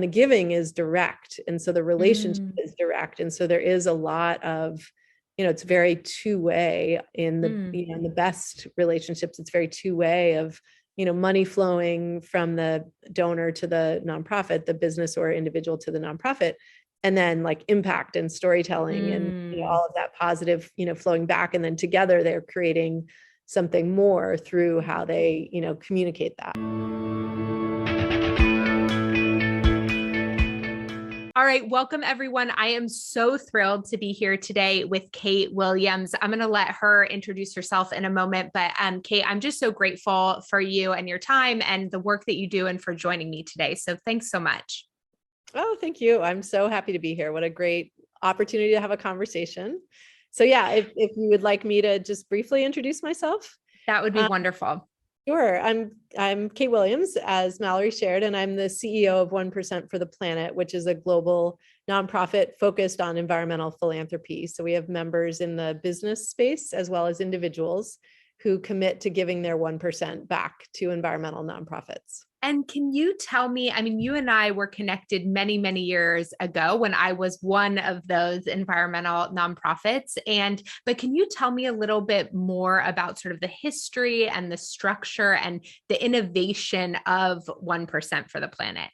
The giving is direct. And so the relationship is direct. And so there is a lot of, it's very two-way in in the best relationships. It's very two-way of, money flowing from the donor to the nonprofit, the business or individual to the nonprofit, and then like impact and storytelling and all of that positive, flowing back. And then together they're creating something more through how they, communicate that. All right, welcome everyone. I am so thrilled to be here today with Kate Williams. I'm going to let her introduce herself in a moment, but Kate, I'm just so grateful for you and your time and the work that you do and for joining me today. So thanks so much. Oh, thank you. I'm so happy to be here. What a great opportunity to have a conversation. So yeah, if you would like me to just briefly introduce myself. That would be wonderful. Sure. I'm Kate Williams, as Mallory shared, and I'm the CEO of 1% for the Planet, which is a global nonprofit focused on environmental philanthropy. So we have members in the business space as well as individuals who commit to giving their 1% back to environmental nonprofits. And can you tell me, I mean, you and I were connected many, many years ago when I was one of those environmental nonprofits. But can you tell me a little bit more about sort of the history and the structure and the innovation of 1% for the Planet?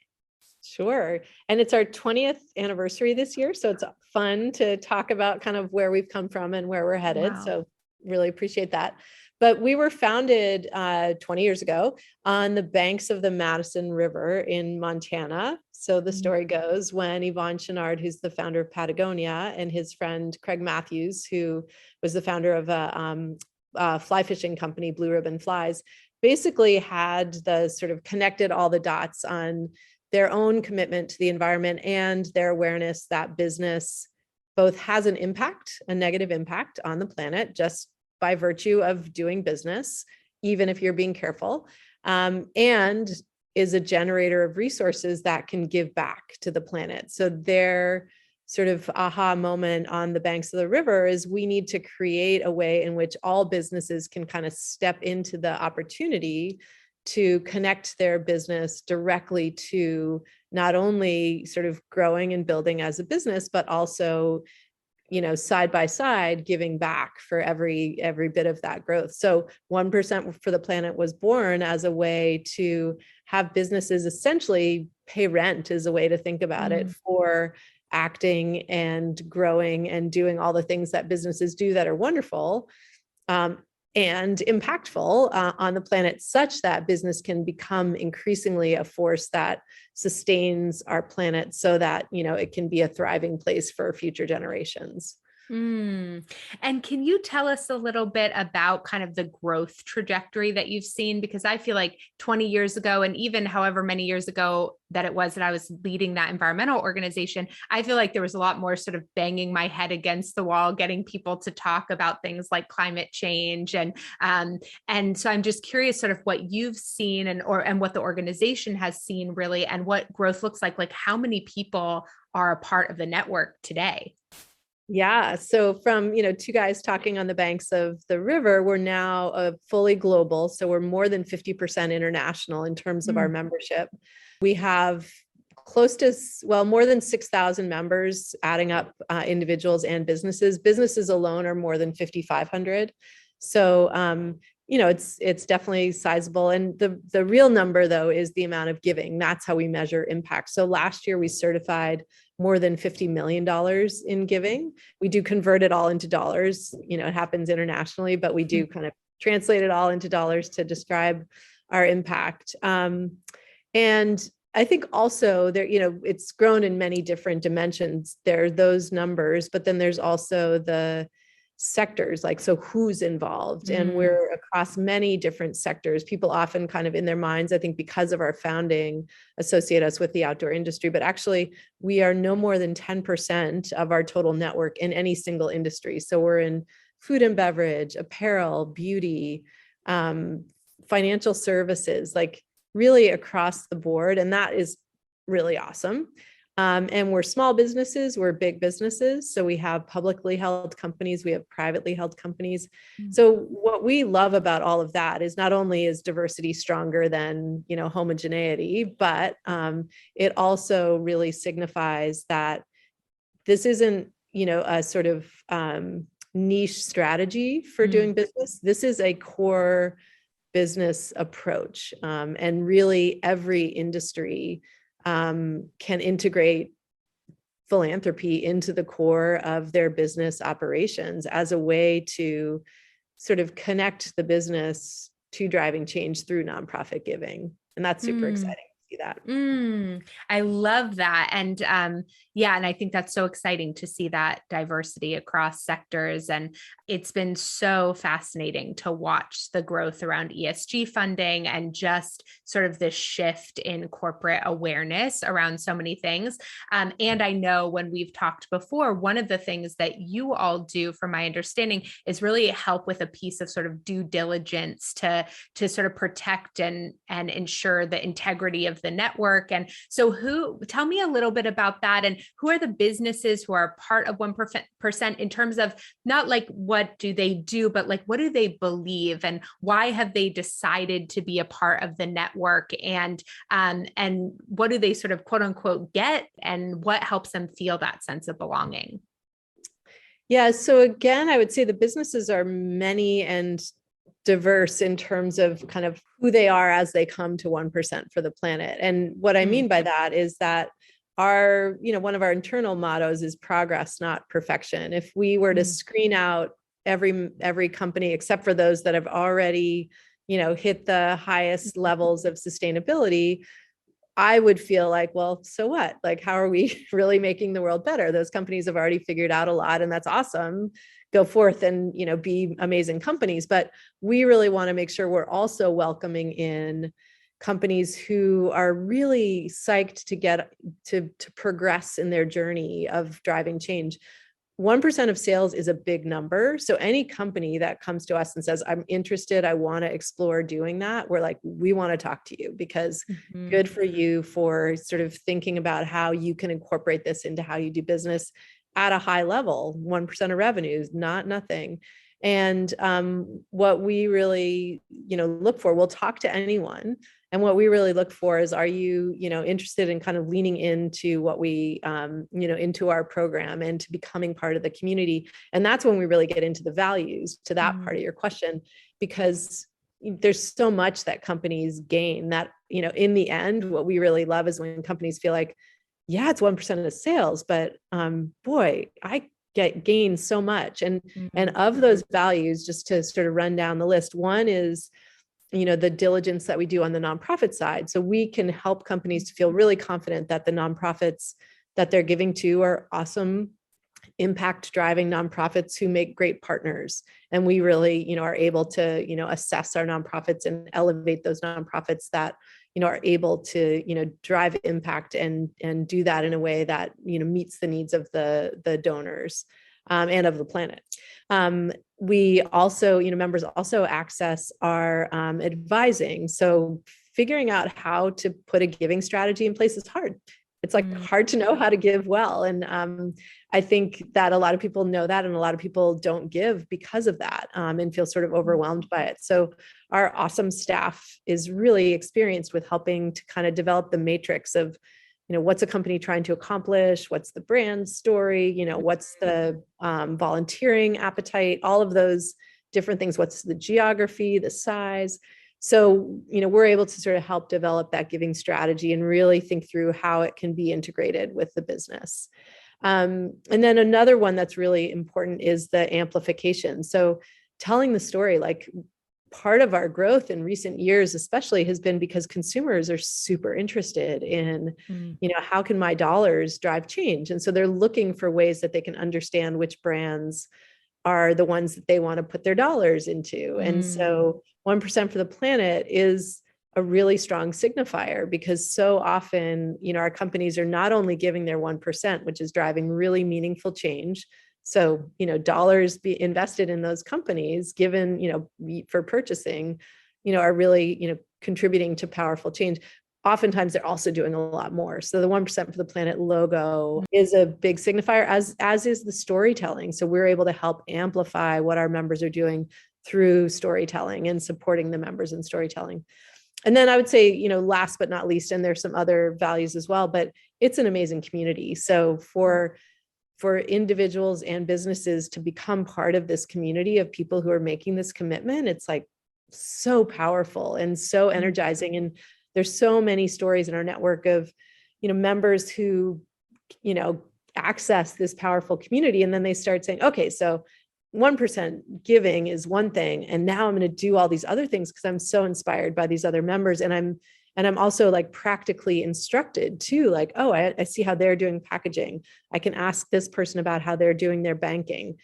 Sure. And it's our 20th anniversary this year. So it's fun to talk about kind of where we've come from and where we're headed. Wow. So really appreciate that. But we were founded 20 years ago on the banks of the Madison River in Montana. So the story goes when Yvon Chouinard, who's the founder of Patagonia, and his friend Craig Matthews, who was the founder of a fly fishing company, Blue Ribbon Flies, basically had the sort of connected all the dots on their own commitment to the environment and their awareness that business both has an impact, a negative impact on the planet, just by virtue of doing business, even if you're being careful, and is a generator of resources that can give back to the planet. So their sort of aha moment on the banks of the river is we need to create a way in which all businesses can kind of step into the opportunity to connect their business directly to not only sort of growing and building as a business, but also side by side, giving back for every bit of that growth. So 1% for the Planet was born as a way to have businesses essentially pay rent, is a way to think about it, for acting and growing and doing all the things that businesses do that are wonderful and impactful on the planet, such that business can become increasingly a force that sustains our planet so that, it can be a thriving place for future generations. And can you tell us a little bit about kind of the growth trajectory that you've seen? Because I feel like 20 years ago, and even however many years ago that it was that I was leading that environmental organization, I feel like there was a lot more sort of banging my head against the wall, getting people to talk about things like climate change. And so I'm just curious sort of what you've seen and what the organization has seen really, and what growth looks like how many people are a part of the network today? Yeah. So from, two guys talking on the banks of the river, we're now fully global. So we're more than 50% international in terms of our membership. We have more than 6,000 members, adding up individuals and businesses. Businesses alone are more than 5,500. So, it's definitely sizable. And the real number, though, is the amount of giving. That's how we measure impact. So last year we certified more than $50 million in giving. We do convert it all into dollars. It happens internationally, but we do kind of translate it all into dollars to describe our impact. And I think also there, it's grown in many different dimensions. There are those numbers, but then there's also the sectors, so who's involved, and we're across many different sectors. People often kind of in their minds, I think because of our founding, associate us with the outdoor industry, but actually we are no more than 10% of our total network in any single industry. So we're in food and beverage, apparel, beauty, financial services, really across the board. And that is really awesome. And we're small businesses, we're big businesses. So we have publicly held companies, we have privately held companies. So what we love about all of that is not only is diversity stronger than, homogeneity, but it also really signifies that this isn't, a sort of niche strategy for doing business. This is a core business approach. And really every industry can integrate philanthropy into the core of their business operations as a way to sort of connect the business to driving change through nonprofit giving. And that's super exciting to see that. I love that. And and I think that's so exciting to see that diversity across sectors. And it's been so fascinating to watch the growth around ESG funding and just sort of this shift in corporate awareness around so many things. And I know when we've talked before, one of the things that you all do, from my understanding, is really help with a piece of sort of due diligence to sort of protect and ensure the integrity of the network. And so tell me a little bit about that, and who are the businesses who are part of 1% in terms of not like what do they do, but like what do they believe and why have they decided to be a part of the network, and what do they sort of quote unquote get, and what helps them feel that sense of belonging? Yeah. So again, I would say the businesses are many and diverse in terms of kind of who they are as they come to 1% for the planet. And what I mean by that is that one of our internal mottos is progress, not perfection. If we were to screen out every company except for those that have already, hit the highest levels of sustainability, I would feel like, well, so what? Like, how are we really making the world better? Those companies have already figured out a lot, and that's awesome. Go forth and, be amazing companies. But we really want to make sure we're also welcoming in companies who are really psyched to get to progress in their journey of driving change. 1% of sales is a big number. So any company that comes to us and says, I'm interested, I want to explore doing that, we're like, we want to talk to you, because good for you for sort of thinking about how you can incorporate this into how you do business at a high level. 1% of revenues, not nothing. And what we really, look for, we'll talk to anyone. And what we really look for is, are you, interested in kind of leaning into what we, into our program and to becoming part of the community? And that's when we really get into the values, to that part of your question, because there's so much that companies gain that, in the end, what we really love is when companies feel like, yeah, it's 1% of sales, but boy, I gain so much. And of those values, just to sort of run down the list, one is, the diligence that we do on the nonprofit side. So we can help companies to feel really confident that the nonprofits that they're giving to are awesome, impact driving nonprofits who make great partners. And we really, are able to, assess our nonprofits and elevate those nonprofits that, are able to, drive impact and do that in a way that, meets the needs of the donors and of the planet. We also, members also access our advising. So figuring out how to put a giving strategy in place is hard. It's like hard to know how to give well. And I think that a lot of people know that, and a lot of people don't give because of that, and feel sort of overwhelmed by it. So our awesome staff is really experienced with helping to kind of develop the matrix of, what's a company trying to accomplish? What's the brand story? What's the volunteering appetite? All of those different things. What's the geography, the size? So, we're able to sort of help develop that giving strategy and really think through how it can be integrated with the business. And then another one that's really important is the amplification. So telling the story, like, part of our growth in recent years, especially, has been because consumers are super interested in, how can my dollars drive change? And so they're looking for ways that they can understand which brands are the ones that they want to put their dollars into. And so 1% for the planet is a really strong signifier, because so often, our companies are not only giving their 1%, which is driving really meaningful change. So, dollars be invested in those companies given, for purchasing, are really, contributing to powerful change. oftentimes they're also doing a lot more. So the 1% for the Planet logo is a big signifier, as is the storytelling. So we're able to help amplify what our members are doing through storytelling and supporting the members in storytelling. And then I would say, last but not least, and there's some other values as well, but it's an amazing community. So for individuals and businesses to become part of this community of people who are making this commitment, it's like so powerful and so energizing. And there's so many stories in our network of, members who, access this powerful community. And then they start saying, okay, so 1% giving is one thing. And now I'm going to do all these other things because I'm so inspired by these other members. And I'm also like practically instructed too, like, oh, I see how they're doing packaging. I can ask this person about how they're doing their banking.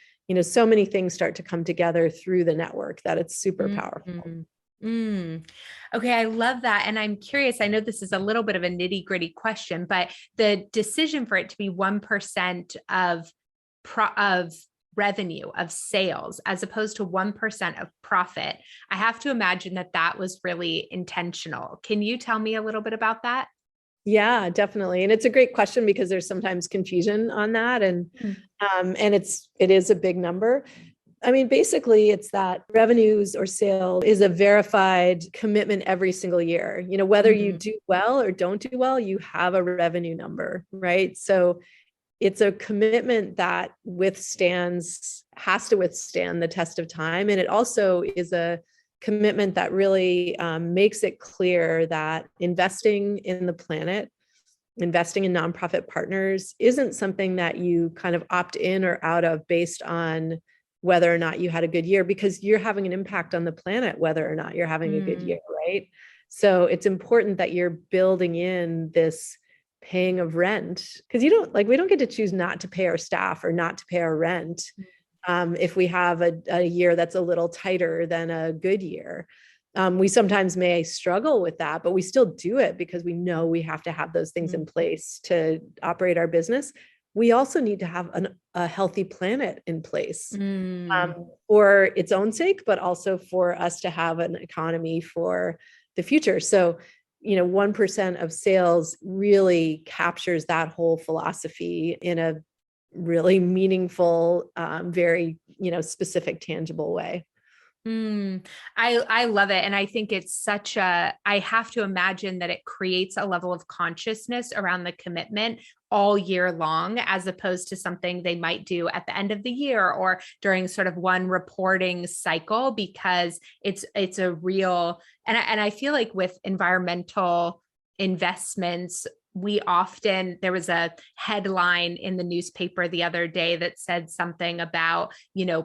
So many things start to come together through the network that it's super powerful. Okay, I love that. And I'm curious, I know this is a little bit of a nitty gritty question, but the decision for it to be 1% of revenue, of sales, as opposed to 1% of profit, I have to imagine that was really intentional. Can you tell me a little bit about that? Yeah, definitely. And it's a great question because there's sometimes confusion on that. And it is a big number. I mean, basically it's that revenues or sales is a verified commitment every single year. Whether you do well or don't do well, you have a revenue number, right? So it's a commitment that has to withstand the test of time. And it also is a commitment that really makes it clear that investing in the planet, investing in nonprofit partners isn't something that you kind of opt in or out of based on whether or not you had a good year, because you're having an impact on the planet, whether or not you're having a good year, right? So it's important that you're building in this paying of rent, because we don't get to choose not to pay our staff or not to pay our rent if we have a year that's a little tighter than a good year. We sometimes may struggle with that, but we still do it because we know we have to have those things in place to operate our business. We also need to have a healthy planet in place for its own sake, but also for us to have an economy for the future. So, 1% of sales really captures that whole philosophy in a really meaningful, very, specific, tangible way. I love it. And I think it's I have to imagine that it creates a level of consciousness around the commitment all year long, as opposed to something they might do at the end of the year or during sort of one reporting cycle, because it's a real, and I feel like with environmental investments, there was a headline in the newspaper the other day that said something about,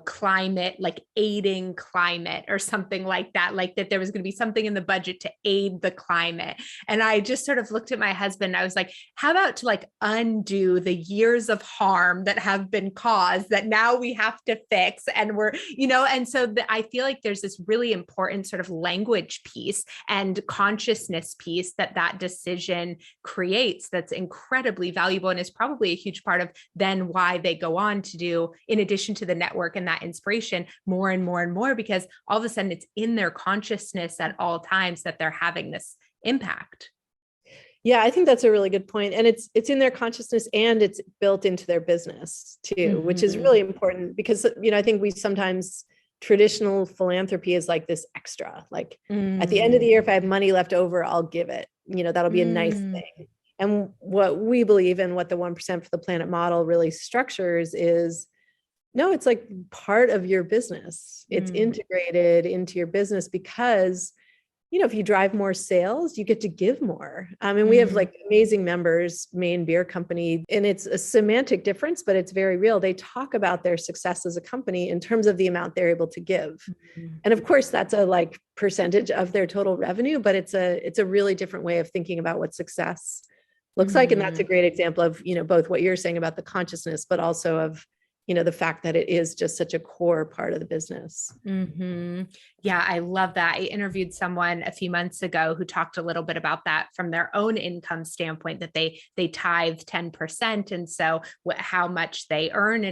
climate, like aiding climate or something like that there was going to be something in the budget to aid the climate. And I just sort of looked at my husband. I was like, how about to undo the years of harm that have been caused that now we have to fix? And and so I feel like there's this really important sort of language piece and consciousness piece that decision creates that's incredibly valuable and is probably a huge part of then why they go on to do, in addition to the network and that inspiration, more and more and more, because all of a sudden it's in their consciousness at all times that they're having this impact. Yeah, I think that's a really good point. And it's in their consciousness and it's built into their business too, which is really important because, I think traditional philanthropy is like this extra, at the end of the year, if I have money left over, I'll give it, that'll be a nice thing. And what we believe in, what the 1% for the Planet model really structures is, no, it's like part of your business. It's integrated into your business because, if you drive more sales, you get to give more. And we have amazing members, Maine Beer Company, and it's a semantic difference, but it's very real. They talk about their success as a company in terms of the amount they're able to give. And of course, that's a percentage of their total revenue, but it's a really different way of thinking about what success looks like. And that's a great example of, both what you're saying about the consciousness, but also of, the fact that it is just such a core part of the business. Mm-hmm. Yeah, I love that. I interviewed someone a few months ago who talked a little bit about that from their own income standpoint, that they tithe 10%. And so how much they earn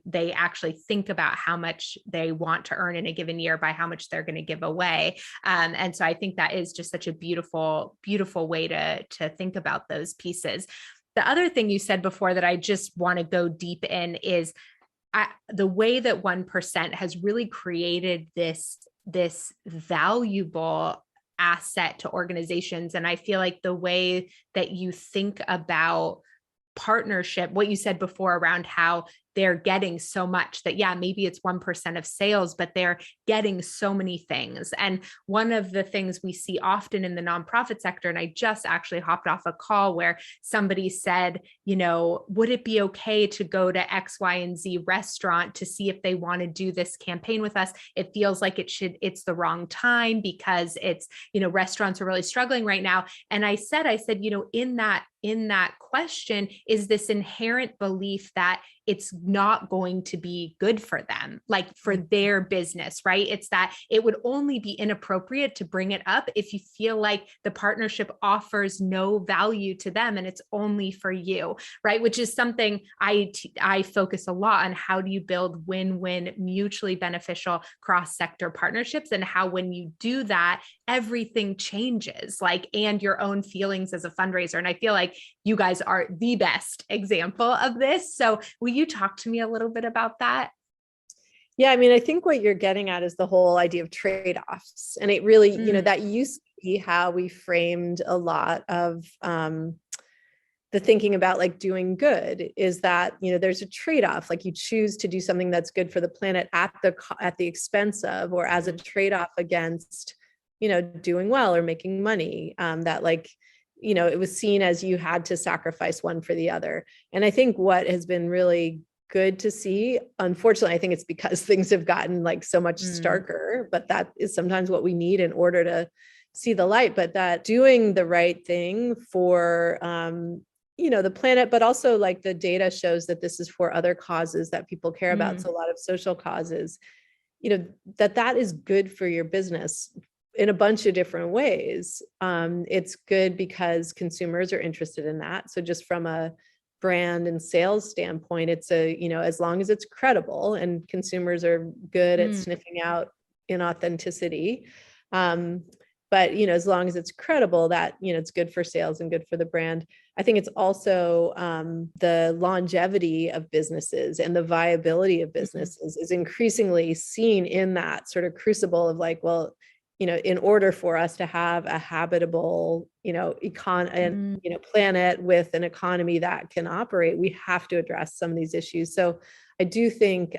they actually think about how much they want to earn in a given year by how much they're going to give away. And so I think that is just such a beautiful, beautiful way to think about those pieces. The other thing you said before that I just want to go deep in is the way that 1% has really created this valuable asset to organizations. And I feel like the way that you think about partnership, what you said before around how they're getting so much that, yeah, maybe it's 1% of sales, but they're getting so many things. And one of the things we see often in the nonprofit sector, and I just actually hopped off a call where somebody said, would it be okay to go to X, Y, and Z restaurant to see if they want to do this campaign with us? It feels like it's the wrong time because it's, restaurants are really struggling right now. And I said, in that question is this inherent belief that it's not going to be good for them, like for their business, right? It's that it would only be inappropriate to bring it up if you feel like the partnership offers no value to them and it's only for you, right? Which is something I focus a lot on. How do you build win-win, mutually beneficial cross-sector partnerships, and how when you do that, everything changes, and your own feelings as a fundraiser. And I feel like you guys are the best example of this. So will you talk to me a little bit about that? Yeah, I think what you're getting at is the whole idea of trade-offs. And it really, that used to be how we framed a lot of the thinking about doing good, is that, there's a trade-off, you choose to do something that's good for the planet at the expense of, or as a trade-off against, doing well or making money, that it was seen as you had to sacrifice one for the other. And I think what has been really good to see, unfortunately, I think it's because things have gotten so much starker, but that is sometimes what we need in order to see the light, but that doing the right thing for, the planet, but also the data shows that this is for other causes that people care about. So a lot of social causes, that is good for your business in a bunch of different ways. It's good because consumers are interested in that. So just from a brand and sales standpoint, it's as long as it's credible and consumers are good at sniffing out inauthenticity. But, as long as it's credible, that, it's good for sales and good for the brand. I think it's also the longevity of businesses and the viability of businesses is increasingly seen in that sort of crucible of in order for us to have a habitable, planet with an economy that can operate, we have to address some of these issues. So I do think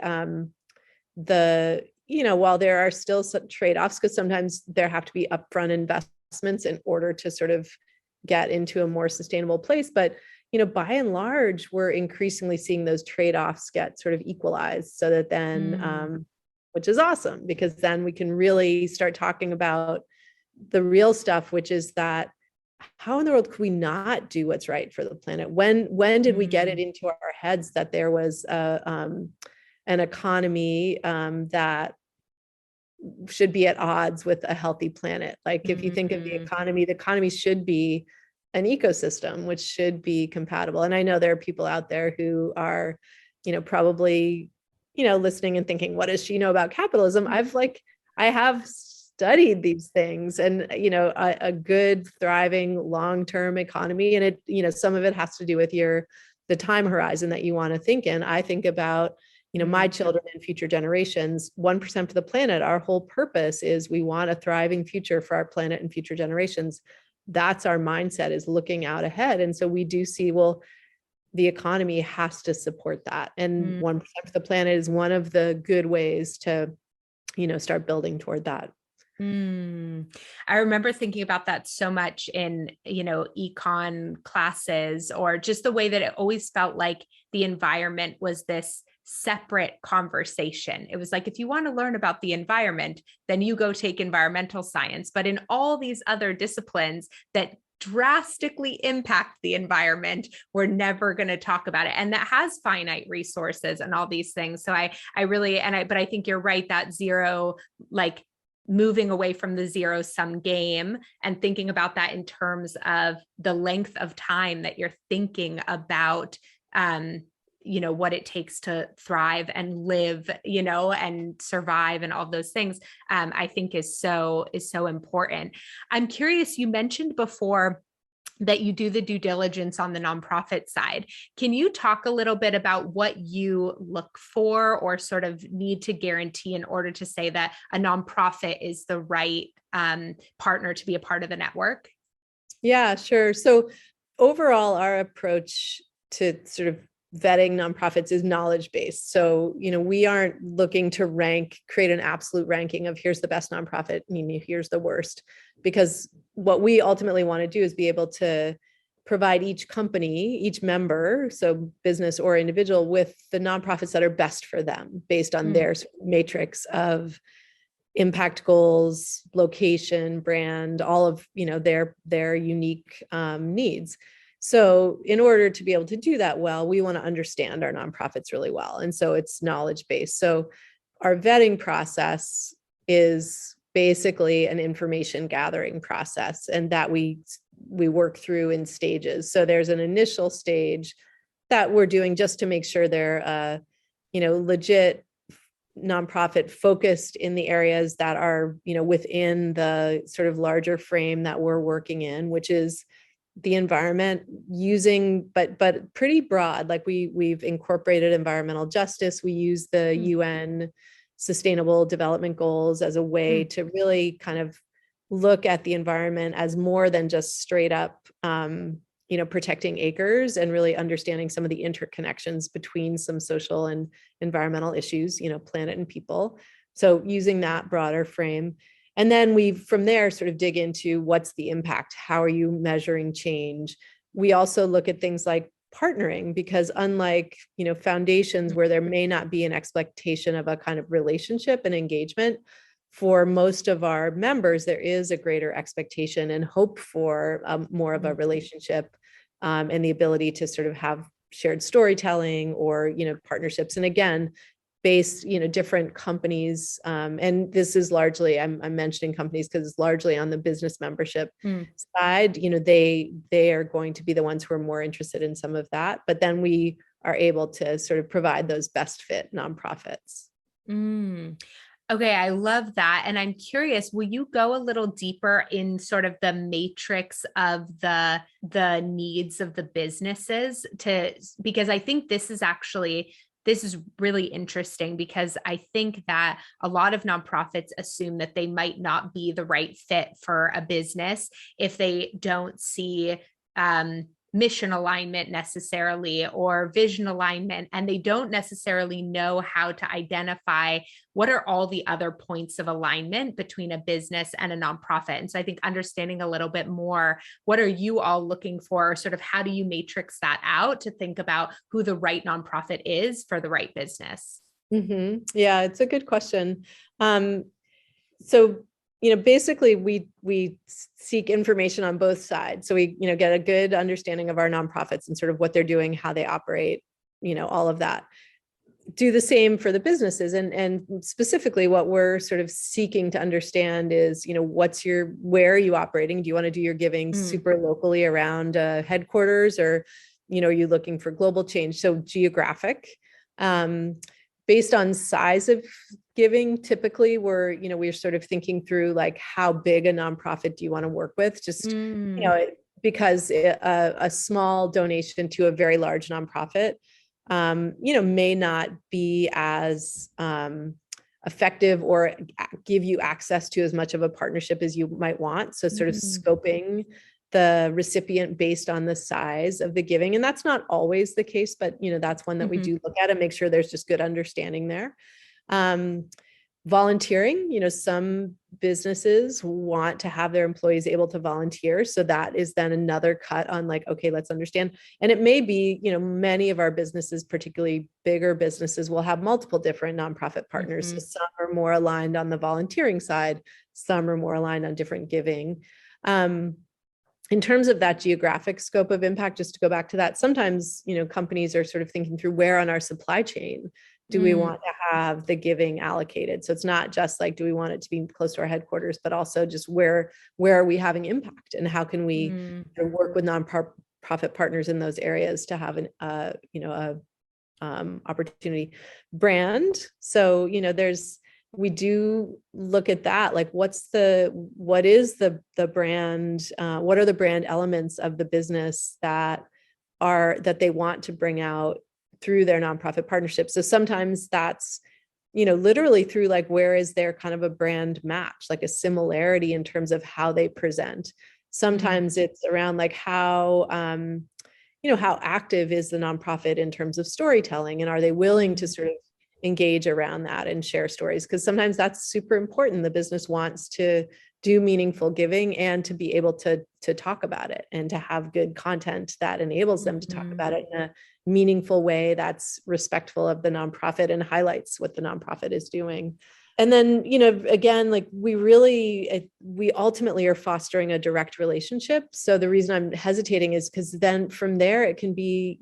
while there are still some trade-offs, because sometimes there have to be upfront investments in order to sort of get into a more sustainable place. But, by and large, we're increasingly seeing those trade-offs get sort of equalized so that then, which is awesome, because then we can really start talking about the real stuff, which is that how in the world could we not do what's right for the planet? When did we get it into our heads that there was an economy that should be at odds with a healthy planet? If you think of the economy should be an ecosystem, which should be compatible. And I know there are people out there who are, probably, listening and thinking, what does she know about capitalism? I have studied these things, and, a good, thriving, long-term economy. And it, some of it has to do with the time horizon that you want to think in. I think about, my children and future generations, 1% for the planet. Our whole purpose is we want a thriving future for our planet and future generations. That's our mindset, is looking out ahead. And so we do see, the economy has to support that. And 1% for the planet is one of the good ways to, start building toward that. I remember thinking about that so much in, econ classes, or just the way that it always felt like the environment was this separate conversation. It was like, if you want to learn about the environment, then you go take environmental science. But in all these other disciplines that drastically impact the environment, we're never going to talk about it. And that has finite resources and all these things. So but I think you're right, that zero, like moving away from the zero sum game and thinking about that in terms of the length of time that you're thinking about, what it takes to thrive and live, and survive and all those things, I think is so important. I'm curious, you mentioned before that you do the due diligence on the nonprofit side. Can you talk a little bit about what you look for or sort of need to guarantee in order to say that a nonprofit is the right partner to be a part of the network? Yeah, sure. So overall, our approach to sort of vetting nonprofits is knowledge-based. So, we aren't looking to create an absolute ranking of here's the best nonprofit, here's the worst, because what we ultimately want to do is be able to provide each company, each member, so business or individual, with the nonprofits that are best for them based on their matrix of impact goals, location, brand, all of, their unique needs. So in order to be able to do that well, we want to understand our nonprofits really well. And so it's knowledge-based. So our vetting process is basically an information gathering process, and that we work through in stages. So there's an initial stage that we're doing just to make sure they're, legit nonprofit focused in the areas that are, within the sort of larger frame that we're working in, which is the environment, using, but pretty broad. Like we've incorporated environmental justice. We use the UN Sustainable Development Goals as a way to really kind of look at the environment as more than just straight up, protecting acres, and really understanding some of the interconnections between some social and environmental issues, planet and people. So using that broader frame. And then we, from there, sort of dig into what's the impact? How are you measuring change? We also look at things like partnering, because unlike, foundations where there may not be an expectation of a kind of relationship and engagement, for most of our members, there is a greater expectation and hope for more of a relationship, and the ability to sort of have shared storytelling or, partnerships. And again, based, different companies. And this is largely, I'm mentioning companies because it's largely on the business membership side. They are going to be the ones who are more interested in some of that. But then we are able to sort of provide those best fit nonprofits. Okay, I love that. And I'm curious, will you go a little deeper in sort of the matrix of the needs of the businesses because I think this is really interesting, because I think that a lot of nonprofits assume that they might not be the right fit for a business if they don't see mission alignment necessarily, or vision alignment, and they don't necessarily know how to identify what are all the other points of alignment between a business and a nonprofit. And so I think understanding a little bit more, what are you all looking for? Sort of how do you matrix that out to think about who the right nonprofit is for the right business? Yeah, it's a good question. So basically we seek information on both sides. So we, get a good understanding of our nonprofits and sort of what they're doing, how they operate, all of that. Do the same for the businesses. And specifically what we're sort of seeking to understand is, where are you operating? Do you want to do your giving super locally around headquarters, or, are you looking for global change? So geographic, based on size of giving, typically we're sort of thinking through like, how big a nonprofit do you want to work with? Just, because a small donation to a very large nonprofit, may not be as effective or give you access to as much of a partnership as you might want. So sort of scoping the recipient based on the size of the giving. And that's not always the case, but that's one that we do look at and make sure there's just good understanding there. Volunteering, some businesses want to have their employees able to volunteer. So that is then another cut on like, okay, let's understand. And it may be, many of our businesses, particularly bigger businesses, will have multiple different nonprofit partners. So some are more aligned on the volunteering side, some are more aligned on different giving. in terms of that geographic scope of impact, just to go back to that, sometimes, companies are sort of thinking through where on our supply chain do we want to have the giving allocated? So it's not just like, do we want it to be close to our headquarters, but also just where are we having impact, and how can we work with nonprofit partners in those areas to have opportunity brand. So, we do look at that, like what is the brand, what are the brand elements of the business that they want to bring out through their nonprofit partnerships. So sometimes that's, literally through like, where is there kind of a brand match, like a similarity in terms of how they present. Sometimes it's around like how active is the nonprofit in terms of storytelling, and are they willing to sort of engage around that and share stories? Because sometimes that's super important. The business wants to do meaningful giving and to be able to talk about it, and to have good content that enables them to talk about it in a meaningful way that's respectful of the nonprofit and highlights what the nonprofit is doing. And then, again, like we ultimately are fostering a direct relationship. So the reason I'm hesitating is because then from there it can be,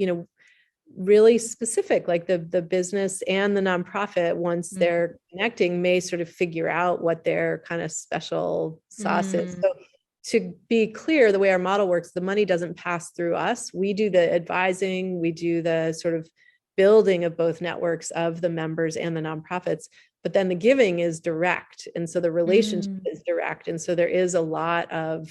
really specific, like the business and the nonprofit, once they're connecting, may sort of figure out what their kind of special sauce is. So to be clear, the way our model works, the money doesn't pass through us. We do the advising, we do the sort of building of both networks of the members and the nonprofits, but then the giving is direct. And so the relationship is direct. And so there is a lot of,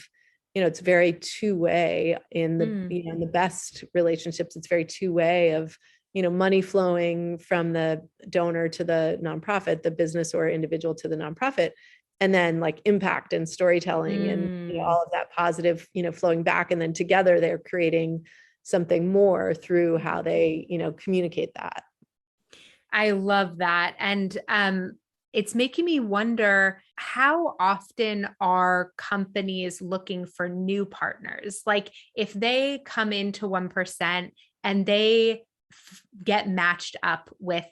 it's very two-way in the, in the best relationships, it's very two-way of, money flowing from the donor to the nonprofit, the business or individual to the nonprofit, and then like impact and storytelling and all of that positive, flowing back. And then together they're creating something more through how they, communicate that. I love that. And it's making me wonder, how often are companies looking for new partners? Like if they come into 1% and they get matched up with,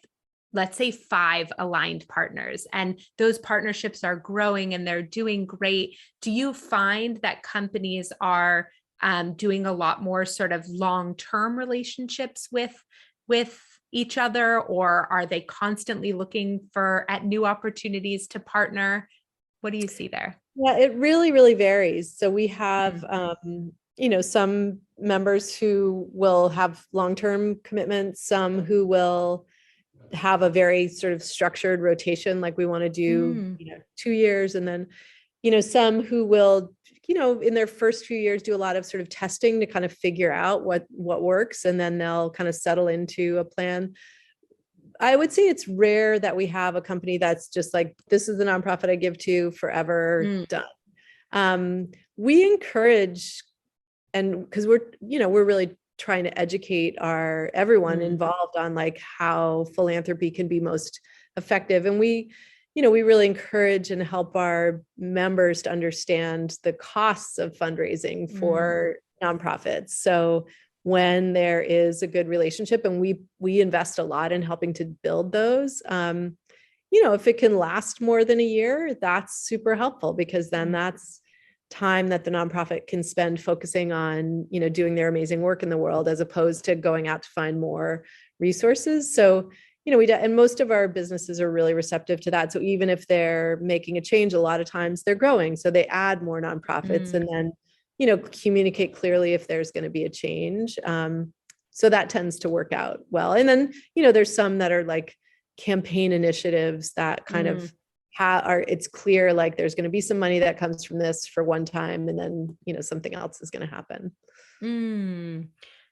let's say, 5 aligned partners, and those partnerships are growing and they're doing great, do you find that companies are doing a lot more sort of long-term relationships with each other, or are they constantly looking at new opportunities to partner? What do you see there? Yeah, it really, really varies. So we have, some members who will have long-term commitments, some who will have a very sort of structured rotation, like we want to do, 2 years, and then, some who will, in their first few years do a lot of sort of testing to kind of figure out what works, and then they'll kind of settle into a plan. I would say it's rare that we have a company that's just like, this is the nonprofit I give to forever, done. We encourage, and because we're really trying to educate everyone involved on like how philanthropy can be most effective. And we really encourage and help our members to understand the costs of fundraising for nonprofits. So when there is a good relationship, and we invest a lot in helping to build those, if it can last more than a year, that's super helpful, because then that's time that the nonprofit can spend focusing on, doing their amazing work in the world, as opposed to going out to find more resources. So, and most of our businesses are really receptive to that. So even if they're making a change, a lot of times they're growing. So they add more nonprofits and then, communicate clearly if there's going to be a change. So that tends to work out well. And then, there's some that are like campaign initiatives that kind of it's clear, like there's going to be some money that comes from this for one time, and then, something else is going to happen.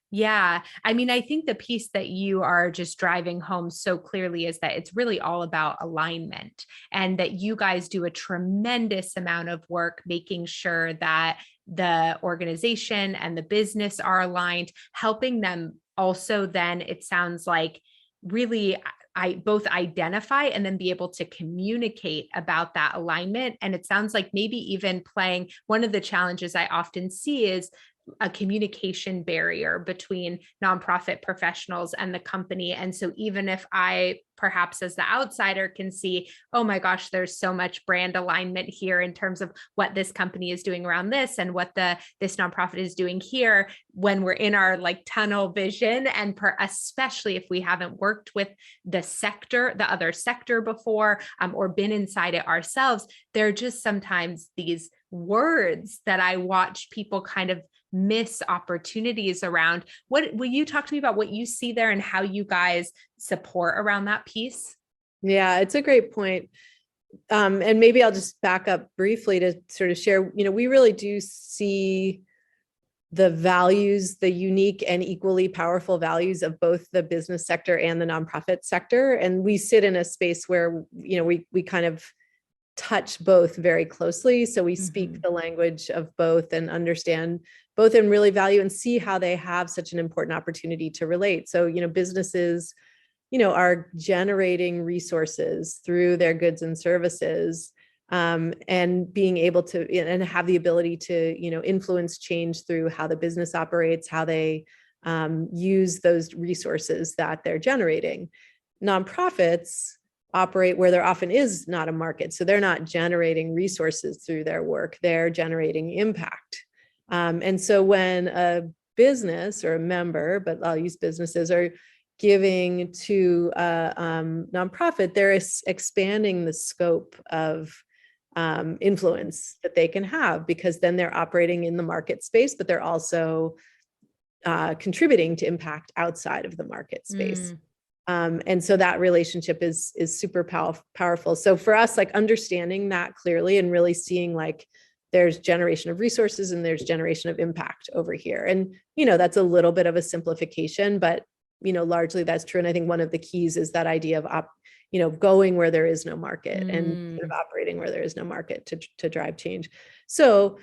Yeah. I mean, I think the piece that you are just driving home so clearly is that it's really all about alignment, and that you guys do a tremendous amount of work making sure that the organization and the business are aligned, helping them also then, it sounds like, really both identify and then be able to communicate about that alignment. And it sounds like maybe even playing, one of the challenges I often see is a communication barrier between nonprofit professionals and the company. And so even if I perhaps as the outsider can see, oh my gosh, there's so much brand alignment here in terms of what this company is doing around this and what this nonprofit is doing here, when we're in our like tunnel vision, and especially if we haven't worked with the other sector before, or been inside it ourselves, there are just sometimes these words that I watch people kind of miss opportunities around. Will you talk to me about what you see there and how you guys support around that piece? Yeah, it's a great point. And maybe I'll just back up briefly to sort of share, we really do see the values, the unique and equally powerful values of both the business sector and the nonprofit sector. And we sit in a space where, we kind of touch both very closely. So we speak the language of both and understand both and really value and see how they have such an important opportunity to relate. So, businesses, are generating resources through their goods and services, and being able to, and have the ability to, influence change through how the business operates, how they use those resources that they're generating. Nonprofits operate where there often is not a market. So they're not generating resources through their work, they're generating impact. And so when a business or a member, but I'll use businesses, are giving to a nonprofit, they're expanding the scope of influence that they can have, because then they're operating in the market space, but they're also contributing to impact outside of the market space. And so that relationship is super powerful. So for us, like understanding that clearly and really seeing like there's generation of resources and there's generation of impact over here. And, that's a little bit of a simplification, but, largely that's true. And I think one of the keys is that idea of going where there is no market and sort of operating where there is no market to drive change. So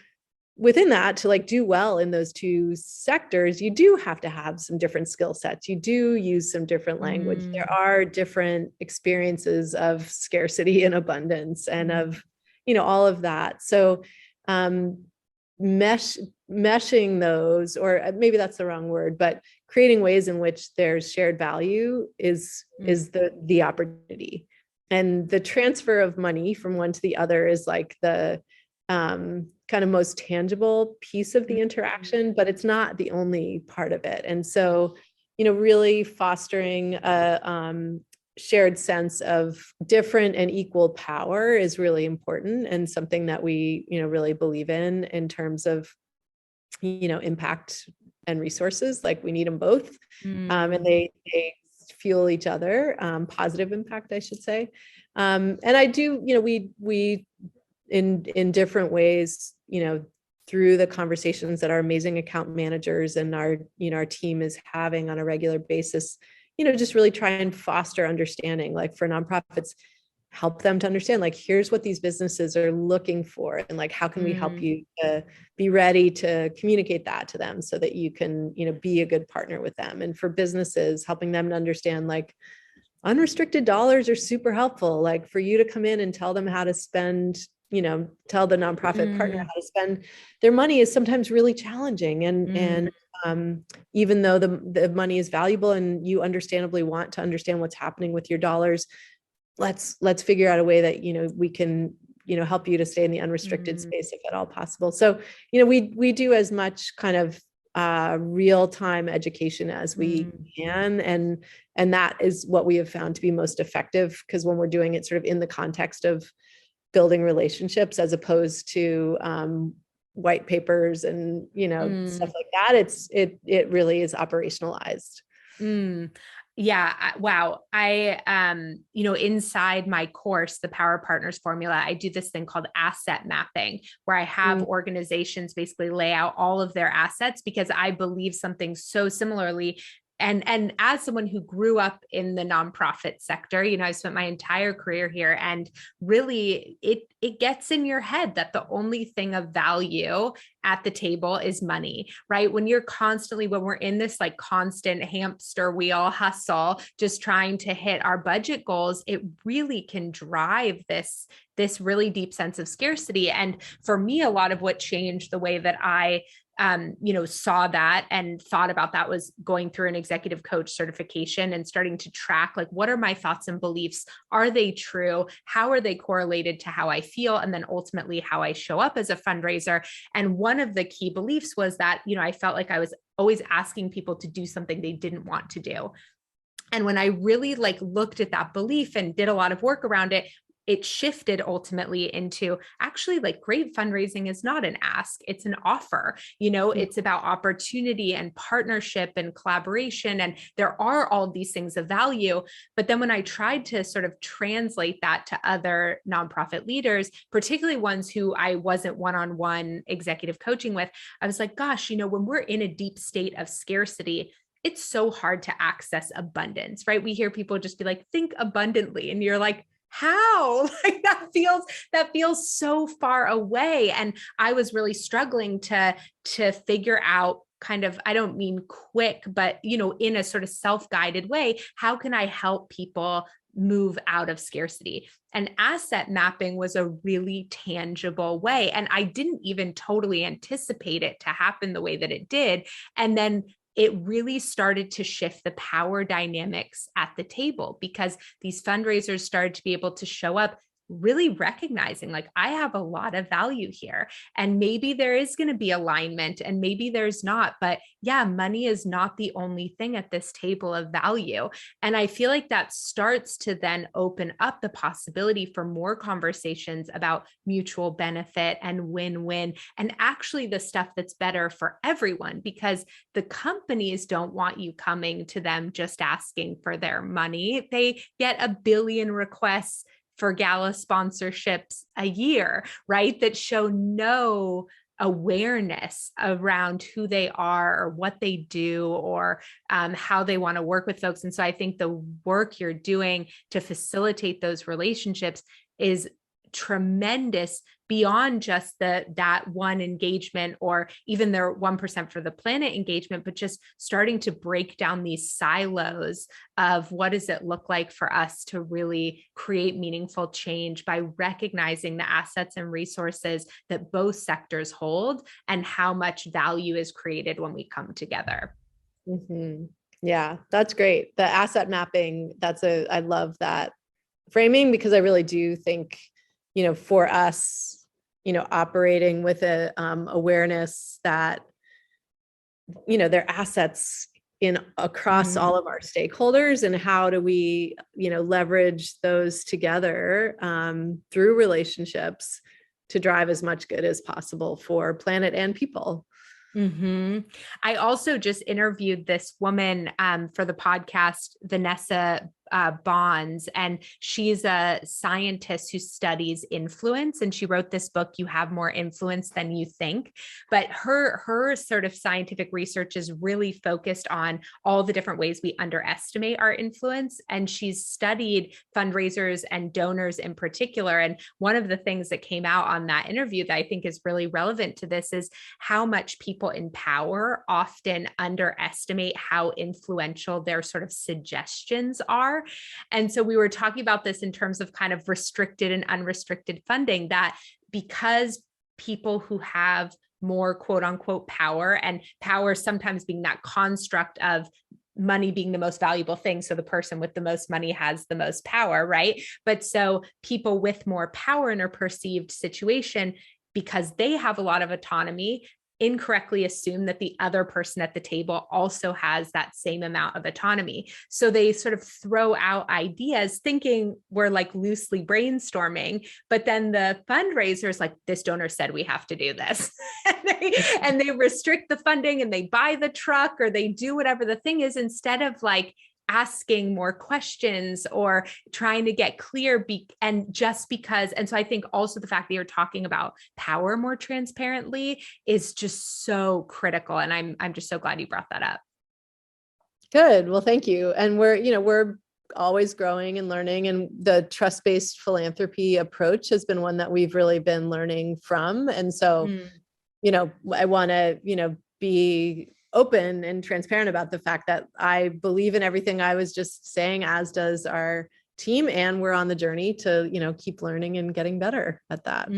within that, to like do well in those two sectors, you do have to have some different skill sets. You do use some different language. There are different experiences of scarcity and abundance and of, all of that. So meshing those, or maybe that's the wrong word, but creating ways in which there's shared value is the opportunity. And the transfer of money from one to the other is like the kind of most tangible piece of the interaction, but it's not the only part of it. And so, really fostering a shared sense of different and equal power is really important, and something that we, really believe in terms of, impact and resources. Like we need them both, and they fuel each other, positive impact, I should say. And I do, we in different ways, through the conversations that our amazing account managers and our team is having on a regular basis, just really try and foster understanding, like for nonprofits, help them to understand, like, here's what these businesses are looking for. And like, how can we help you to be ready to communicate that to them so that you can, be a good partner with them. And for businesses, helping them to understand, like, unrestricted dollars are super helpful. Like for you to come in and tell them how to spend, tell the nonprofit partner how to spend their money is sometimes really challenging. And even though the money is valuable and you understandably want to understand what's happening with your dollars, let's figure out a way that, we can, help you to stay in the unrestricted space if at all possible. So, we do as much kind of real-time education as we can. And that is what we have found to be most effective, because when we're doing it sort of in the context of building relationships, as opposed to white papers and, stuff like that, it really is operationalized. Yeah. Wow. I, inside my course, the Power Partners formula, I do this thing called asset mapping, where I have organizations basically lay out all of their assets, because I believe something so similarly. And as someone who grew up in the nonprofit sector, I spent my entire career here, and really it gets in your head that the only thing of value at the table is money, right? When we're in this like constant hamster wheel hustle, just trying to hit our budget goals, it really can drive this really deep sense of scarcity. And for me, a lot of what changed the way that I saw that and thought about that was going through an executive coach certification and starting to track, like, what are my thoughts and beliefs? Are they true? How are they correlated to how I feel? And then ultimately how I show up as a fundraiser. And one of the key beliefs was that, I felt like I was always asking people to do something they didn't want to do. And when I really looked at that belief and did a lot of work around it, it shifted ultimately into actually great fundraising is not an ask, it's an offer. It's about opportunity and partnership and collaboration. And there are all these things of value. But then when I tried to sort of translate that to other nonprofit leaders, particularly ones who I wasn't one-on-one executive coaching with, I was like, gosh, when we're in a deep state of scarcity, it's so hard to access abundance, right? We hear people just be like, think abundantly. And you're like, how? That feels so far away. And I was really struggling to figure out kind of, I don't mean quick, but, in a sort of self-guided way, how can I help people move out of scarcity? And asset mapping was a really tangible way. And I didn't even totally anticipate it to happen the way that it did. And then it really started to shift the power dynamics at the table, because these fundraisers started to be able to show up really recognizing I have a lot of value here, and maybe there is going to be alignment and maybe there's not, but yeah, money is not the only thing at this table of value. And I feel like that starts to then open up the possibility for more conversations about mutual benefit and win-win, and actually the stuff that's better for everyone, because the companies don't want you coming to them just asking for their money. They get 1 billion requests for gala sponsorships a year, right? That show no awareness around who they are or what they do, or how they want to work with folks. And so I think the work you're doing to facilitate those relationships is tremendous, beyond just that one engagement or even their 1% for the planet engagement, but just starting to break down these silos of what does it look like for us to really create meaningful change by recognizing the assets and resources that both sectors hold and how much value is created when we come together. Mm-hmm. Yeah, that's great. The asset mapping, I love that framing, because I really do think for us, operating with a awareness that, their assets across all of our stakeholders, and how do we, leverage those together through relationships to drive as much good as possible for planet and people. Mm-hmm. I also just interviewed this woman for the podcast, Vanessa Bonds, and she's a scientist who studies influence, and she wrote this book, You Have More Influence Than You Think. But her sort of scientific research is really focused on all the different ways we underestimate our influence, and she's studied fundraisers and donors in particular. And one of the things that came out on that interview that I think is really relevant to this is how much people in power often underestimate how influential their sort of suggestions are. And so we were talking about this in terms of kind of restricted and unrestricted funding, that because people who have more quote unquote power, and power sometimes being that construct of money being the most valuable thing. So the person with the most money has the most power, right? But so people with more power in a perceived situation, because they have a lot of autonomy, incorrectly assume that the other person at the table also has that same amount of autonomy. So they sort of throw out ideas thinking we're loosely brainstorming, but then the fundraisers this donor said we have to do this. and they restrict the funding, and they buy the truck, or they do whatever the thing is, instead of asking more questions or trying to get clear. And so I think also the fact that you're talking about power more transparently is just so critical. And I'm just so glad you brought that up. Good. Well, thank you. And we're always growing and learning, and the trust-based philanthropy approach has been one that we've really been learning from. And so, I want to, be open and transparent about the fact that I believe in everything I was just saying, as does our team. And we're on the journey to, keep learning and getting better at that.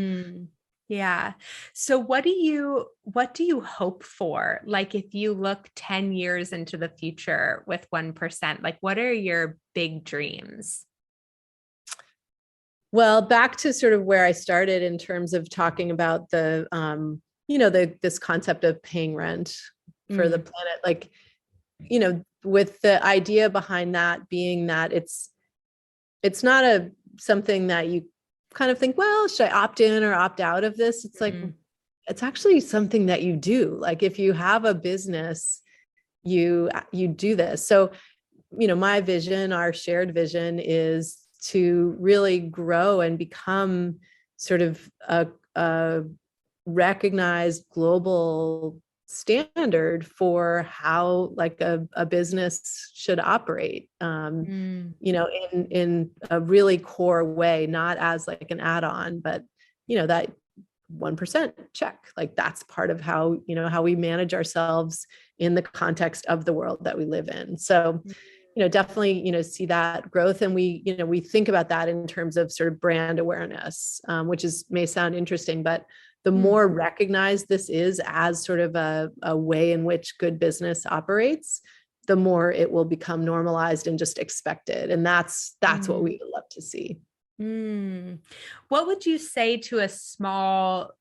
Yeah. So what do you hope for? Like if you look 10 years into the future with 1%, like what are your big dreams? Well, back to sort of where I started in terms of talking about this concept of paying rent for the planet, like, with the idea behind that being that it's not something that you kind of think, well, should I opt in or opt out of this? It's like, it's actually something that you do. Like if you have a business, you do this. So, my vision, our shared vision is to really grow and become sort of a recognized global standard for how like a business should operate, in a really core way, not as like an add-on, but that 1% check, like that's part of how we manage ourselves in the context of the world that we live in. So definitely, see that growth. And we think about that in terms of sort of brand awareness, which may sound interesting, but the more recognized this is as sort of a way in which good business operates, the more it will become normalized and just expected. And that's what we would love to see. What would you say to a small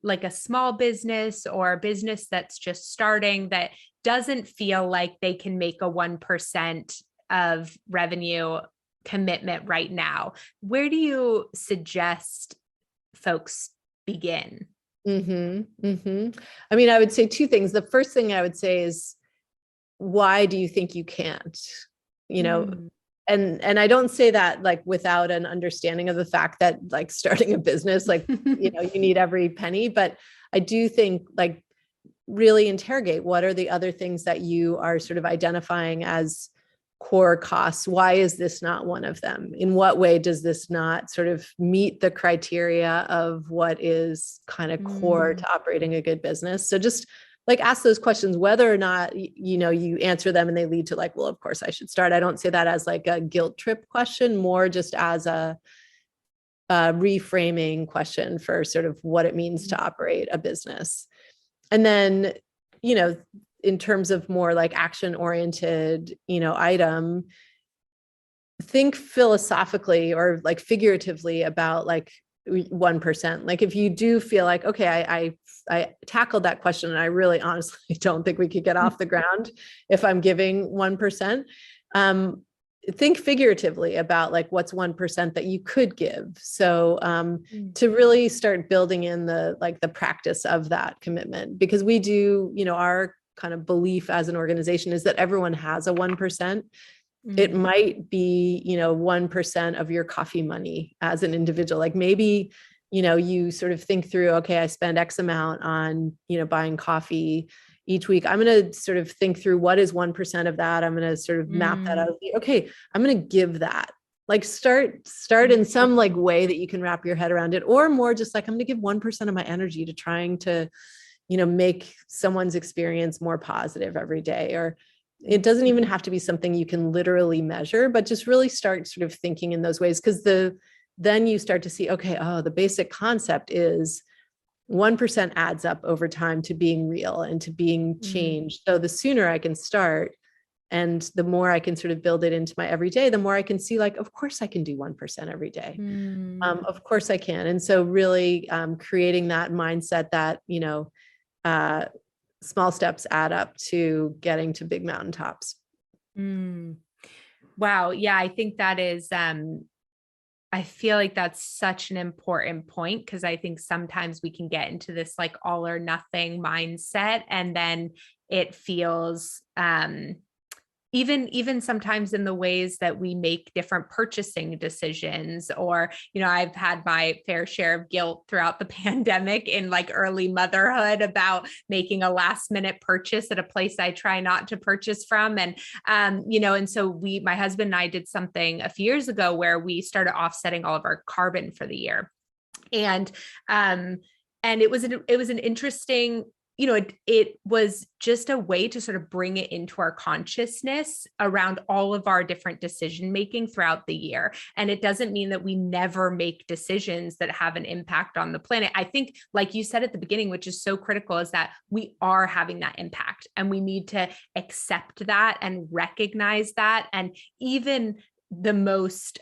business or a business that's just starting that doesn't feel like they can make a 1% of revenue commitment right now? Where do you suggest folks begin? I mean, I would say two things. The first thing I would say is, why do you think you can't? And I don't say that like without an understanding of the fact that like starting a business, like, you need every penny, but I do think like really interrogate what are the other things that you are sort of identifying as core costs. Why is this not one of them? In what way does this not sort of meet the criteria of what is kind of core to operating a good business? So just like ask those questions, whether or not, you answer them and they lead to like, well, of course I should start. I don't say that as like a guilt trip question, more just as a reframing question for sort of what it means to operate a business. And then, in terms of more like action oriented, item, think philosophically or like figuratively about like 1%. Like if you do feel like, okay, I tackled that question and I really honestly don't think we could get off the ground if I'm giving 1%. Think figuratively about like what's 1% that you could give. So to really start building in the practice of that commitment, because we do, our kind of belief as an organization is that everyone has a 1%. It might be, 1% of your coffee money as an individual. Like maybe, you sort of think through, okay, I spend X amount on, buying coffee each week. I'm going to sort of think through what is 1% of that. I'm going to sort of map that out. Okay, I'm going to give that. Like start in some like way that you can wrap your head around it, or more just like, I'm going to give 1% of my energy to trying to, make someone's experience more positive every day. Or it doesn't even have to be something you can literally measure, but just really start sort of thinking in those ways. Because then you start to see, okay, the basic concept is 1% adds up over time to being real and to being changed. So the sooner I can start and the more I can sort of build it into my everyday, the more I can see like, of course I can do 1% every day. Of course I can. And so really creating that mindset that, small steps add up to getting to big mountaintops. Wow. Yeah. I think that is, I feel like that's such an important point, because I think sometimes we can get into this like all or nothing mindset, and then it feels, even sometimes in the ways that we make different purchasing decisions, or, I've had my fair share of guilt throughout the pandemic in like early motherhood about making a last minute purchase at a place I try not to purchase from. And, and so my husband and I did something a few years ago where we started offsetting all of our carbon for the year. And it was an interesting it was just a way to sort of bring it into our consciousness around all of our different decision making throughout the year. And it doesn't mean that we never make decisions that have an impact on the planet. I think, like you said at the beginning, which is so critical, is that we are having that impact, and we need to accept that and recognize that. And even the most,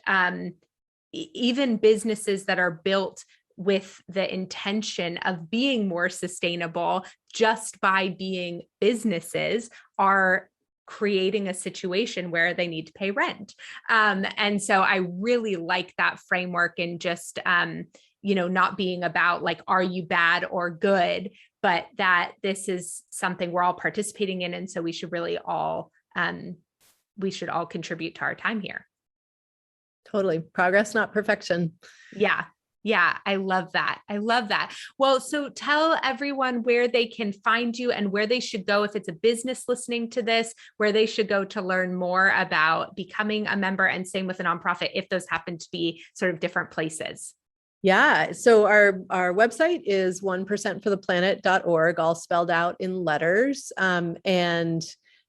even businesses that are built with the intention of being more sustainable, just by being businesses, are creating a situation where they need to pay rent. And so I really like that framework, and just, not being about like, are you bad or good, but that this is something we're all participating in. And so we should really all, contribute to our time here. Totally. Progress, not perfection. Yeah. Yeah, I love that. I love that. Well, so tell everyone where they can find you and where they should go if it's a business listening to this, where they should go to learn more about becoming a member, and same with a nonprofit, if those happen to be sort of different places. Yeah. So our website is 1percentfortheplanet.org, all spelled out in letters.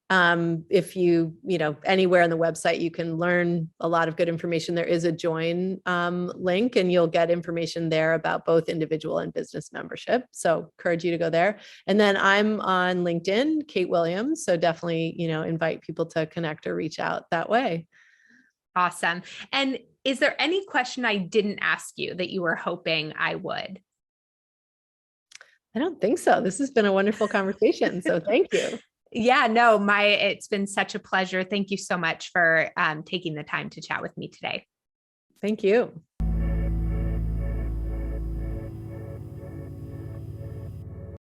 If you anywhere on the website, you can learn a lot of good information. There is a join link, and you'll get information there about both individual and business membership. So encourage you to go there. And then I'm on LinkedIn, Kate Williams. So definitely, invite people to connect or reach out that way. Awesome. And is there any question I didn't ask you that you were hoping I would? I don't think so. This has been a wonderful conversation. So thank you. Yeah, no, it's been such a pleasure. Thank you so much for taking the time to chat with me today. Thank you.